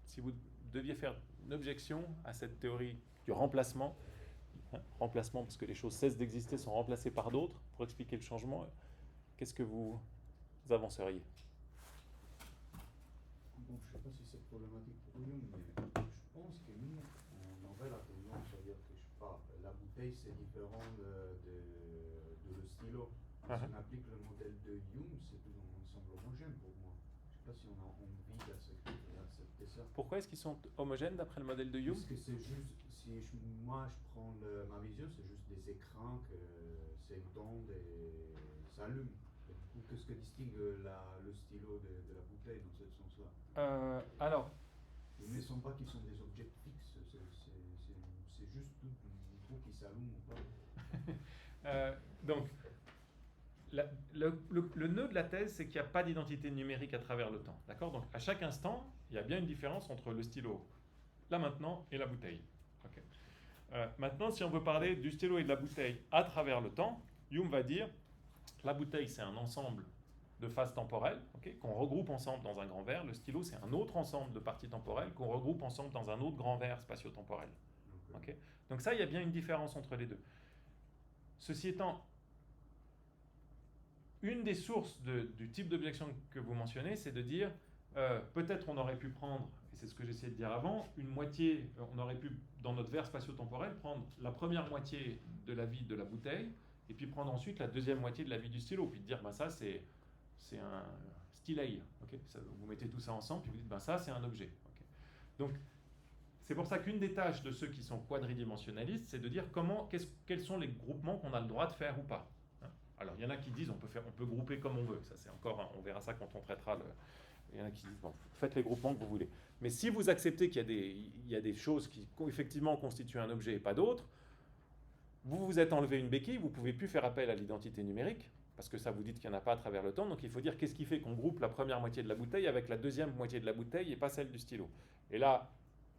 S1: si vous deviez faire une objection à cette théorie du remplacement parce que les choses cessent d'exister, sont remplacées par d'autres, pour expliquer le changement, qu'est-ce que vous avanceriez ?
S4: Bon, je ne sais pas si c'est problématique pour nous, mais je pense que nous, on aurait la tendance à dire que la bouteille c'est différent de le stylo. Si on applique le modèle de Hume, c'est tout un ensemble homogène pour moi. Je ne sais pas si on a envie d'accepter ça.
S1: Pourquoi est-ce qu'ils sont homogènes d'après le modèle de Hume ?
S4: Parce que c'est juste, moi je prends ma vision, c'est juste des écrans que s'étendent et s'allument. Qu'est-ce que distingue le stylo de la bouteille dans ce sens-là ?
S1: Alors,
S4: il ne me semble pas qu'ils sont des objets fixes, c'est juste tout un trou qui s'allume ou pas.
S1: Donc, le nœud de la thèse, c'est qu'il n'y a pas d'identité numérique à travers le temps. D'accord ? Donc, à chaque instant, il y a bien une différence entre le stylo, là maintenant, et la bouteille. Okay. Maintenant, si on veut parler du stylo et de la bouteille à travers le temps, Hume va dire la bouteille, c'est un ensemble de phases temporelles qu'on regroupe ensemble dans un grand verre. Le stylo, c'est un autre ensemble de parties temporelles qu'on regroupe ensemble dans un autre grand verre spatio-temporel. Okay. Donc ça, il y a bien une différence entre les deux. Ceci étant, une des sources du type d'objection que vous mentionnez, c'est de dire peut-être on aurait pu prendre, et c'est ce que j'essayais de dire avant, une moitié, on aurait pu, dans notre verre spatio-temporel, prendre la première moitié de la vie de la bouteille, et puis prendre ensuite la deuxième moitié de la vie du stylo, puis dire, ça c'est un stylet. Okay, vous mettez tout ça ensemble, puis vous dites, ça c'est un objet. Okay. Donc, c'est pour ça qu'une des tâches de ceux qui sont quadridimensionnalistes, c'est de dire quels sont les groupements qu'on a le droit de faire ou pas. Alors, il y en a qui disent, on peut grouper comme on veut. Ça, c'est encore, on verra ça quand on traitera Il y en a qui disent, faites les groupements que vous voulez. Mais si vous acceptez qu'il y a des choses qui effectivement constituent un objet et pas d'autres, vous vous êtes enlevé une béquille, vous ne pouvez plus faire appel à l'identité numérique, parce que ça vous dit qu'il n'y en a pas à travers le temps, donc il faut dire qu'est-ce qui fait qu'on groupe la première moitié de la bouteille avec la deuxième moitié de la bouteille et pas celle du stylo. Et là,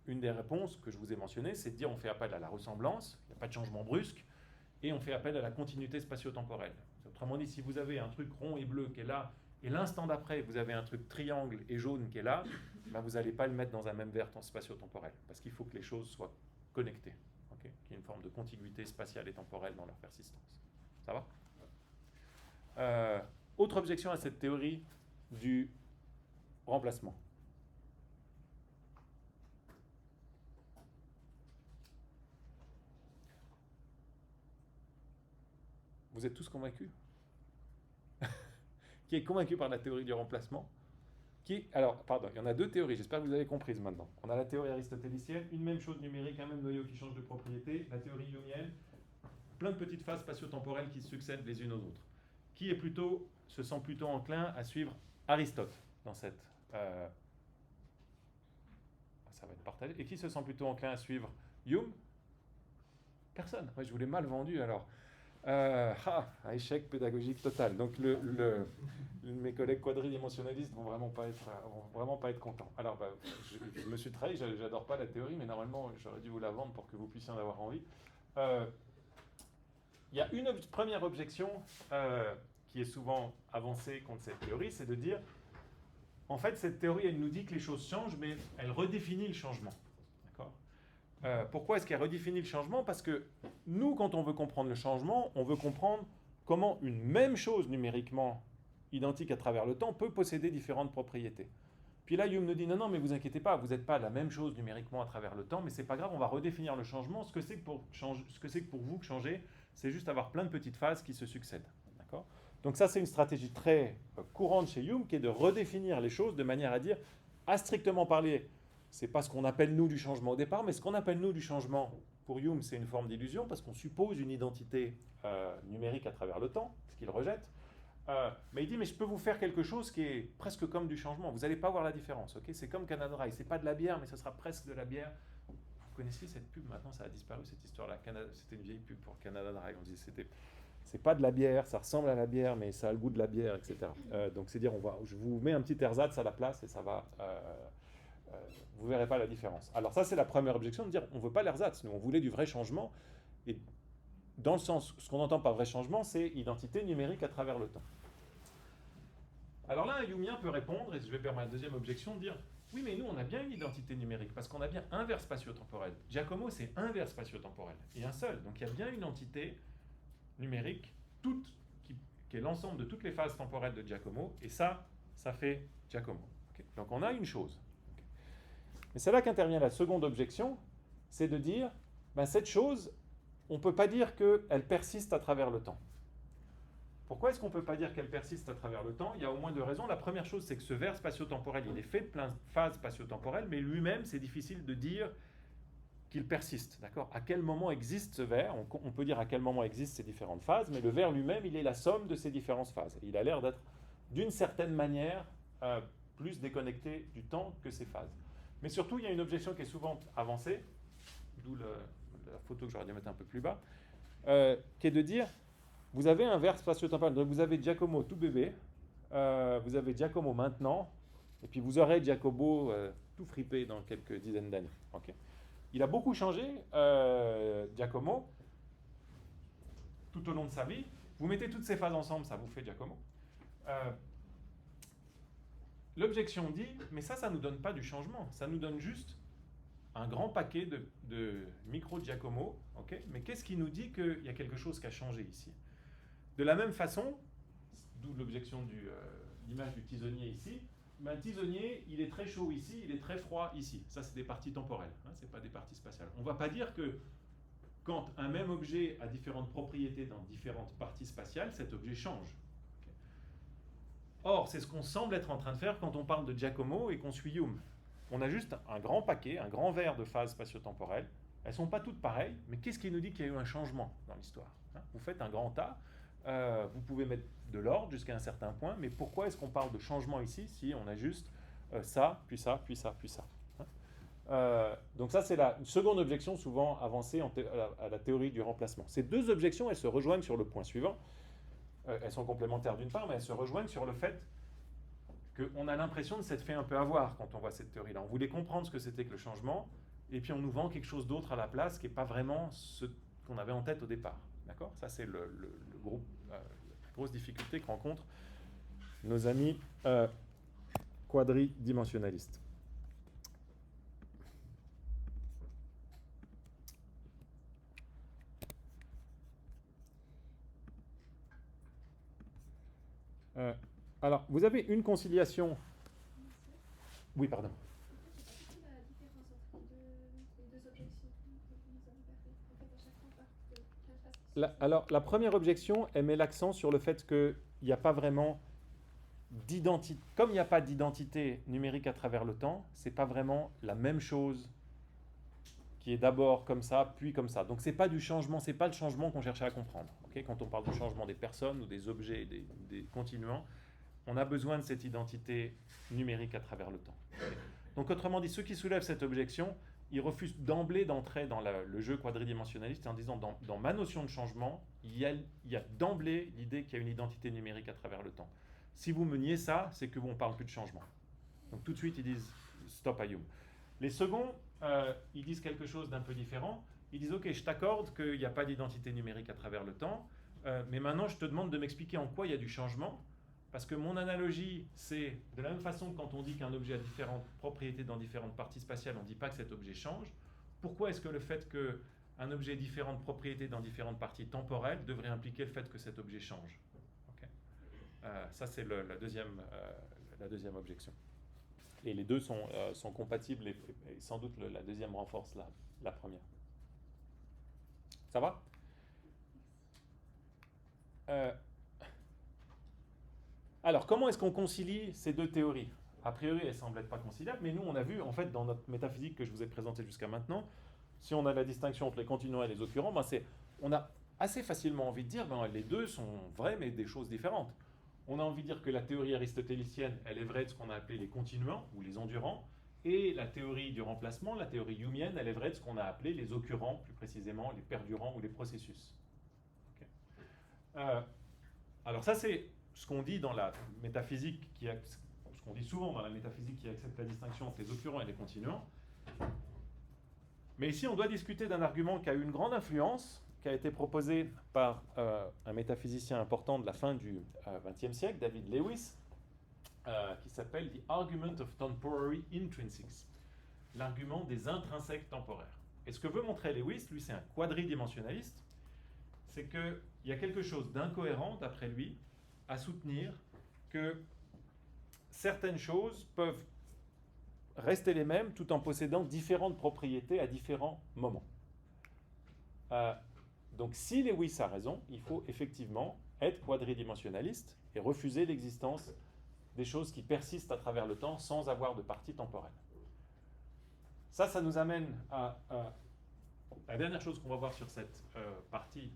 S1: une des réponses que je vous ai mentionnées, c'est de dire on fait appel à la ressemblance, il n'y a pas de changement brusque, et on fait appel à la continuité spatio-temporelle. Autrement dit, si vous avez un truc rond et bleu qui est là, et l'instant d'après, vous avez un truc triangle et jaune qui est là, ben vous n'allez pas le mettre dans un même verre spatio-temporel, parce qu'il faut que les choses soient connectées, okay, qu'il y ait une forme de contiguïté spatiale et temporelle dans leur persistance. Ça va? Autre objection à cette théorie du remplacement. Vous êtes tous convaincus? Qui est convaincu par la théorie du remplacement? Alors, pardon, il y en a deux théories, j'espère que vous avez comprises maintenant. On a la théorie aristotélicienne, une même chose numérique, un même noyau qui change de propriété, la théorie humienne, plein de petites phases spatio-temporelles qui succèdent les unes aux autres. Qui se sent plutôt enclin à suivre Aristote dans cette... ça va être partagé. Et qui se sent plutôt enclin à suivre Hume? Personne. Ouais, je vous l'ai mal vendu alors. Échec pédagogique total. Donc mes collègues quadridimensionnalistes vont vraiment pas être contents. Alors je me suis trahi, j'adore pas la théorie, mais normalement j'aurais dû vous la vendre pour que vous puissiez en avoir envie. Il y a une première objection qui est souvent avancée contre cette théorie, c'est de dire, en fait cette théorie elle nous dit que les choses changent, mais elle redéfinit le changement. Pourquoi est-ce qu'elle redéfinit le changement? Parce que nous, quand on veut comprendre le changement, on veut comprendre comment une même chose numériquement identique à travers le temps peut posséder différentes propriétés. Puis là, Hume nous dit, non, mais vous inquiétez pas, vous n'êtes pas la même chose numériquement à travers le temps, mais c'est pas grave, on va redéfinir le changement. Ce que c'est que pour vous que changer, c'est juste avoir plein de petites phases qui se succèdent. D'accord? Donc ça, c'est une stratégie très courante chez Hume, qui est de redéfinir les choses de manière à dire, à strictement parler, c'est pas ce qu'on appelle nous du changement au départ, mais ce qu'on appelle nous du changement, pour Hume, c'est une forme d'illusion, parce qu'on suppose une identité numérique à travers le temps, ce qu'il rejette. Mais il dit, mais je peux vous faire quelque chose qui est presque comme du changement. Vous n'allez pas voir la différence, ok? C'est comme Canada Dry. C'est pas de la bière, mais ce sera presque de la bière. Vous connaissez cette pub? Maintenant, ça a disparu, cette histoire-là. C'était une vieille pub pour Canada Dry. On disait, c'est pas de la bière, ça ressemble à la bière, mais ça a le goût de la bière, etc. Donc, c'est dire, je vous mets un petit ersatz à la place et ça va... vous ne verrez pas la différence. Alors ça, c'est la première objection, de dire on ne veut pas l'ersatz, nous on voulait du vrai changement. Et dans le sens, ce qu'on entend par vrai changement, c'est identité numérique à travers le temps. Alors là, un Humien peut répondre, et je vais faire ma deuxième objection, de dire oui, mais nous on a bien une identité numérique, parce qu'on a bien un vers spatio-temporel. Giacomo, c'est un vers spatio-temporel, et un seul. Donc il y a bien une entité numérique, qui est l'ensemble de toutes les phases temporelles de Giacomo, et ça fait Giacomo. Okay? Donc on a une chose. Mais c'est là qu'intervient la seconde objection, c'est de dire, cette chose, on ne peut pas dire qu'elle persiste à travers le temps. Pourquoi est-ce qu'on ne peut pas dire qu'elle persiste à travers le temps? Il y a au moins deux raisons. La première chose, c'est que ce verre spatio-temporel, il est fait de plein de phases spatio-temporelles, mais lui-même, c'est difficile de dire qu'il persiste. D'accord? À quel moment existe ce verre? On peut dire à quel moment existent ces différentes phases, mais le verre lui-même, il est la somme de ces différentes phases. Il a l'air d'être, d'une certaine manière, plus déconnecté du temps que ces phases. Mais surtout, il y a une objection qui est souvent avancée, d'où la photo que j'aurais dû mettre un peu plus bas, qui est de dire, vous avez un verre spatio-temporel, donc vous avez Giacomo tout bébé, vous avez Giacomo maintenant, et puis vous aurez Giacomo tout fripé dans quelques dizaines d'années. Okay. Il a beaucoup changé, Giacomo, tout au long de sa vie. Vous mettez toutes ces phases ensemble, ça vous fait Giacomo. L'objection dit, mais ça ne nous donne pas du changement, ça nous donne juste un grand paquet de micro-Giacomo, okay? Mais qu'est-ce qui nous dit qu'il y a quelque chose qui a changé ici? De la même façon, d'où l'objection de l'image du tisonnier ici, un tisonnier, il est très chaud ici, il est très froid ici. Ça, c'est des parties temporelles, hein, ce n'est pas des parties spatiales. On ne va pas dire que quand un même objet a différentes propriétés dans différentes parties spatiales, cet objet change. Or, c'est ce qu'on semble être en train de faire quand on parle de Giacomo et qu'on suit Hume. On a juste un grand paquet, un grand verre de phases spatio-temporelles. Elles ne sont pas toutes pareilles, mais qu'est-ce qui nous dit qu'il y a eu un changement dans l'histoire? Vous faites un grand tas, vous pouvez mettre de l'ordre jusqu'à un certain point, mais pourquoi est-ce qu'on parle de changement ici si on a juste ça, puis ça, puis ça, puis ça? Donc ça, c'est une seconde objection souvent avancée à la théorie du remplacement. Ces deux objections, elles se rejoignent sur le point suivant. Elles sont complémentaires d'une part, mais elles se rejoignent sur le fait qu'on a l'impression de s'être fait un peu avoir quand on voit cette théorie-là. On voulait comprendre ce que c'était que le changement, et puis on nous vend quelque chose d'autre à la place qui n'est pas vraiment ce qu'on avait en tête au départ. D'accord? Ça, c'est le groupe grosse difficulté que rencontrent nos amis quadridimensionnalistes. Alors, vous avez une conciliation. Oui, pardon. Alors, la première objection, elle met l'accent sur le fait qu'il n'y a pas vraiment d'identité. Comme il n'y a pas d'identité numérique à travers le temps, ce n'est pas vraiment la même chose qui est d'abord comme ça, puis comme ça. Donc, ce n'est pas du changement, ce n'est pas le changement qu'on cherchait à comprendre. Okay, quand on parle du changement des personnes ou des objets, des continuants, on a besoin de cette identité numérique à travers le temps. Okay. Donc, autrement dit, ceux qui soulèvent cette objection, ils refusent d'emblée d'entrer dans le jeu quadridimensionnaliste en disant dans ma notion de changement, il y a d'emblée l'idée qu'il y a une identité numérique à travers le temps. Si vous me niez ça, c'est que vous ne parlez plus de changement. Donc tout de suite, ils disent stop Ayoub. Les seconds, ils disent quelque chose d'un peu différent. Ils disent ok, je t'accorde qu'il n'y a pas d'identité numérique à travers le temps, mais maintenant je te demande de m'expliquer en quoi il y a du changement. Parce que mon analogie, c'est de la même façon que quand on dit qu'un objet a différentes propriétés dans différentes parties spatiales, on ne dit pas que cet objet change. Pourquoi est-ce que le fait qu'un objet ait différentes propriétés dans différentes parties temporelles devrait impliquer le fait que cet objet change? Okay. Ça, c'est la deuxième objection. Et les deux sont compatibles et sans doute la deuxième renforce la première. Ça va? Alors, comment est-ce qu'on concilie ces deux théories? A priori, elles ne semblent pas conciliables, mais nous, on a vu, en fait, dans notre métaphysique que je vous ai présentée jusqu'à maintenant, si on a la distinction entre les continuants et les occurrents, on a assez facilement envie de dire les deux sont vrais, mais des choses différentes. On a envie de dire que la théorie aristotélicienne, elle est vraie de ce qu'on a appelé les continuants ou les endurants, et la théorie du remplacement, la théorie humienne, elle est vraie de ce qu'on a appelé les occurrents, plus précisément les perdurants ou les processus. Okay. Alors ça, c'est ce qu'on dit dans la métaphysique, ce qu'on dit souvent dans la métaphysique qui accepte la distinction entre les occurrents et les continuants. Mais ici, on doit discuter d'un argument qui a eu une grande influence, qui a été proposé par un métaphysicien important de la fin du XXe siècle, David Lewis, qui s'appelle « The Argument of Temporary Intrinsics », l'argument des intrinsèques temporaires. Et ce que veut montrer Lewis, lui c'est un quadridimensionnaliste, c'est qu'il y a quelque chose d'incohérent, d'après lui, à soutenir que certaines choses peuvent rester les mêmes tout en possédant différentes propriétés à différents moments. Donc si Lewis a raison, il faut effectivement être quadridimensionnaliste et refuser l'existence des choses qui persistent à travers le temps sans avoir de partie temporelle. Ça nous amène à la dernière chose qu'on va voir sur cette partie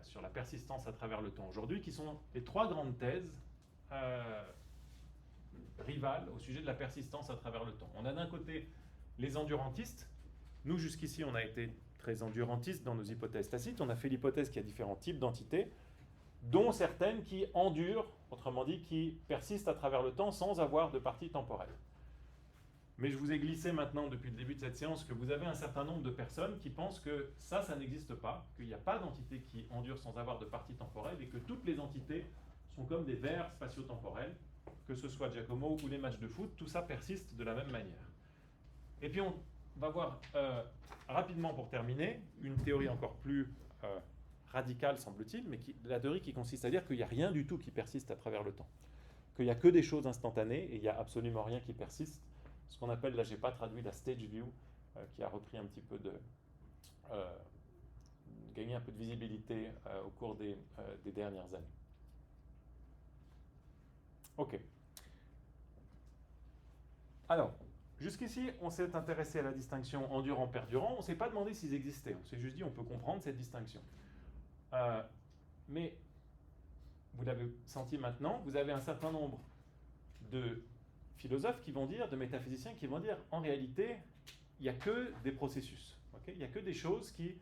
S1: sur la persistance à travers le temps aujourd'hui, qui sont les trois grandes thèses rivales au sujet de la persistance à travers le temps. On a d'un côté les endurantistes. Nous, jusqu'ici, on a été très endurantistes dans nos hypothèses tacites. On a fait l'hypothèse qu'il y a différents types d'entités, dont certaines qui endurent, autrement dit, qui persistent à travers le temps sans avoir de partie temporelle. Mais je vous ai glissé maintenant, depuis le début de cette séance, que vous avez un certain nombre de personnes qui pensent que ça n'existe pas, qu'il n'y a pas d'entité qui endure sans avoir de partie temporelle et que toutes les entités sont comme des verres spatio-temporels, que ce soit Giacomo ou les matchs de foot, tout ça persiste de la même manière. Et puis on va voir rapidement pour terminer une théorie encore plus radicale, semble-t-il, mais la théorie qui consiste à dire qu'il n'y a rien du tout qui persiste à travers le temps, qu'il n'y a que des choses instantanées et il n'y a absolument rien qui persiste. Ce qu'on appelle, là j'ai pas traduit la stage view, qui a repris un petit peu gagné un peu de visibilité au cours des dernières années. Ok. Alors, jusqu'ici, on s'est intéressé à la distinction endurant-perdurant. On ne s'est pas demandé s'ils existaient. On s'est juste dit on peut comprendre cette distinction. Mais, vous l'avez senti maintenant, vous avez un certain nombre de philosophes qui vont dire, de métaphysiciens qui vont dire, en réalité, il n'y a que des processus. Okay, il n'y a que des choses qui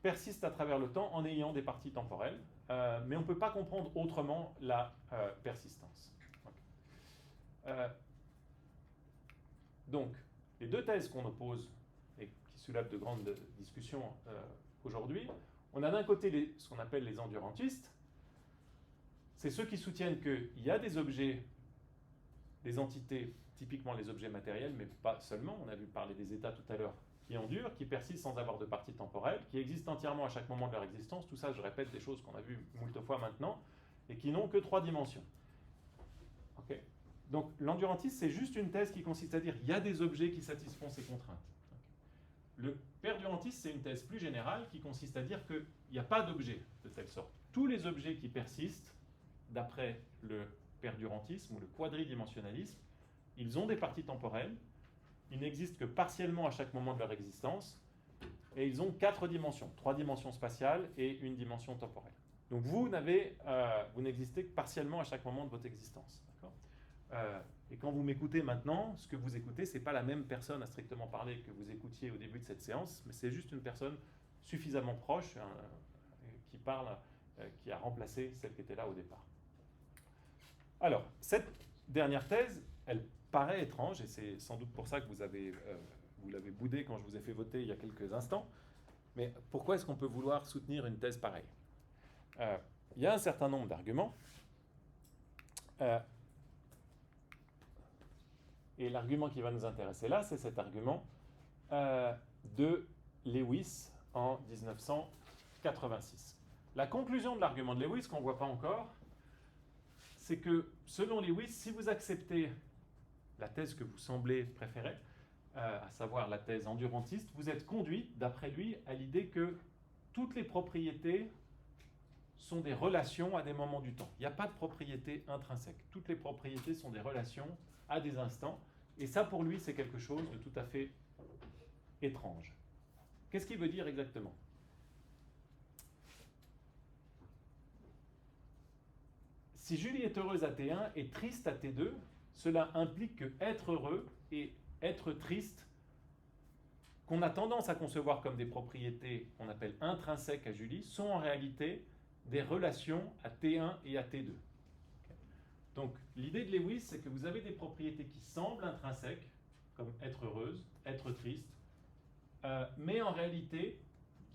S1: persistent à travers le temps en ayant des parties temporelles, mais on ne peut pas comprendre autrement la persistance. Okay. Donc, les deux thèses qu'on oppose et qui soulèvent de grandes discussions aujourd'hui, on a d'un côté ce qu'on appelle les endurantistes. c'est ceux qui soutiennent qu'il y a des objets, des entités, typiquement les objets matériels, mais pas seulement, on a vu parler des états tout à l'heure, qui endurent, qui persistent sans avoir de partie temporelle, qui existent entièrement à chaque moment de leur existence, tout ça, je répète des choses qu'on a vues moult fois maintenant, et qui n'ont que 3 dimensions. Okay. Donc l'endurantisme, c'est juste une thèse qui consiste à dire qu'il y a des objets qui satisfont ces contraintes. Le perdurantisme, c'est une thèse plus générale qui consiste à dire qu'il n'y a pas d'objet de telle sorte. Tous les objets qui persistent, d'après le perdurantisme ou le quadridimensionnalisme, ils ont des parties temporelles, ils n'existent que partiellement à chaque moment de leur existence, et ils ont 4 dimensions, 3 dimensions spatiales et 1 dimension temporelle. Donc vous n'existez que partiellement à chaque moment de votre existence. Et quand vous m'écoutez maintenant, ce que vous écoutez, ce n'est pas la même personne à strictement parler que vous écoutiez au début de cette séance, mais c'est juste une personne suffisamment proche qui parle, qui a remplacé celle qui était là au départ. Alors, cette dernière thèse, elle paraît étrange, et c'est sans doute pour ça que vous l'avez boudée quand je vous ai fait voter il y a quelques instants, mais pourquoi est-ce qu'on peut vouloir soutenir une thèse pareille ? Il y a un certain nombre d'arguments, et l'argument qui va nous intéresser là, c'est cet argument de Lewis en 1986. La conclusion de l'argument de Lewis, qu'on ne voit pas encore, c'est que, selon Lewis, si vous acceptez la thèse que vous semblez préférer, à savoir la thèse endurantiste, vous êtes conduit, d'après lui, à l'idée que toutes les propriétés sont des relations à des moments du temps. Il n'y a pas de propriété intrinsèque. Toutes les propriétés sont des relations à des instants. Et ça, pour lui, c'est quelque chose de tout à fait étrange. Qu'est-ce qu'il veut dire exactement ? Si Julie est heureuse à T1 et triste à T2, cela implique que être heureux et être triste, qu'on a tendance à concevoir comme des propriétés qu'on appelle intrinsèques à Julie, sont en réalité des relations à T1 et à T2. Donc, l'idée de Lewis, c'est que vous avez des propriétés qui semblent intrinsèques, comme être heureuse, être triste, mais en réalité,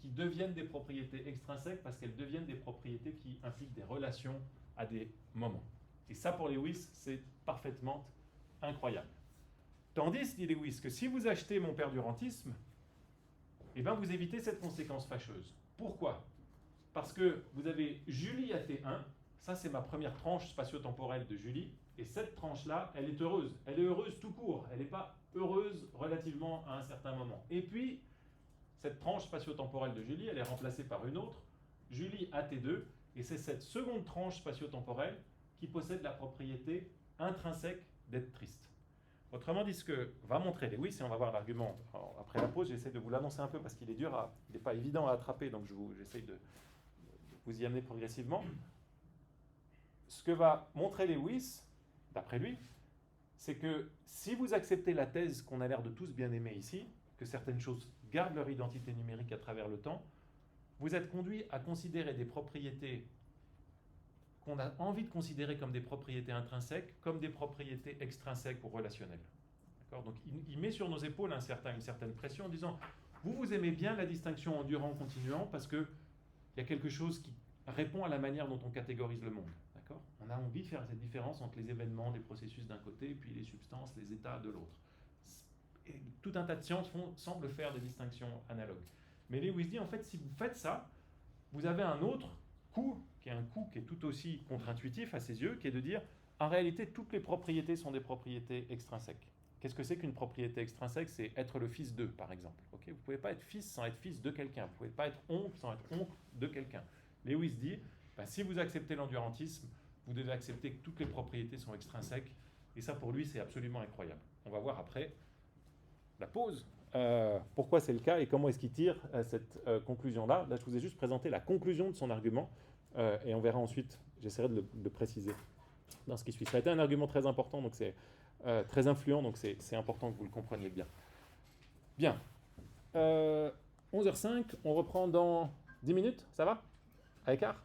S1: qui deviennent des propriétés extrinsèques parce qu'elles deviennent des propriétés qui impliquent des relations à des moments. Et ça, pour Lewis, c'est parfaitement incroyable. Tandis, dit Lewis, que si vous achetez mon perdurantisme, eh bien, vous évitez cette conséquence fâcheuse. Pourquoi ? Parce que vous avez Julie à T1, ça c'est ma première tranche spatio-temporelle de Julie, et cette tranche-là, elle est heureuse. Elle est heureuse tout court, elle n'est pas heureuse relativement à un certain moment. Et puis, cette tranche spatio-temporelle de Julie, elle est remplacée par une autre, Julie à T2, et c'est cette seconde tranche spatio-temporelle qui possède la propriété intrinsèque d'être triste. Autrement dit, ce que va montrer Lewis, et on va voir l'argument après la pause, j'essaie de vous l'annoncer un peu parce qu'il est dur, il n'est pas évident à attraper, donc j'essaie de vous y amener progressivement. Ce que va montrer Lewis, d'après lui, c'est que si vous acceptez la thèse qu'on a l'air de tous bien aimer ici, que certaines choses gardent leur identité numérique à travers le temps, vous êtes conduit à considérer des propriétés qu'on a envie de considérer comme des propriétés intrinsèques, comme des propriétés extrinsèques ou relationnelles. D'accord ? Donc il met sur nos épaules une certaine pression en disant « Vous aimez bien la distinction endurant-continuant parce qu'il y a quelque chose qui répond à la manière dont on catégorise le monde. » D'accord ? On a envie de faire cette différence entre les événements, les processus d'un côté, et puis les substances, les états de l'autre. Et tout un tas de sciences semblent faire des distinctions analogues. Mais Lewis dit, en fait, si vous faites ça, vous avez un autre coup, qui est un coup qui est tout aussi contre-intuitif à ses yeux, qui est de dire, en réalité, toutes les propriétés sont des propriétés extrinsèques. Qu'est-ce que c'est qu'une propriété extrinsèque ? C'est être le fils d'eux, par exemple. Okay ? Vous ne pouvez pas être fils sans être fils de quelqu'un. Vous ne pouvez pas être oncle sans être oncle de quelqu'un. Lewis dit, si vous acceptez l'endurantisme, vous devez accepter que toutes les propriétés sont extrinsèques. Et ça, pour lui, c'est absolument incroyable. On va voir après la pause. Pourquoi c'est le cas et comment est-ce qu'il tire cette conclusion-là. Là, je vous ai juste présenté la conclusion de son argument et on verra ensuite, j'essaierai de le préciser dans ce qui suit. Ça a été un argument très important, donc c'est très influent, donc c'est important que vous le compreniez bien. Bien. 11h05, on reprend dans 10 minutes, ça va ? À l'écart ?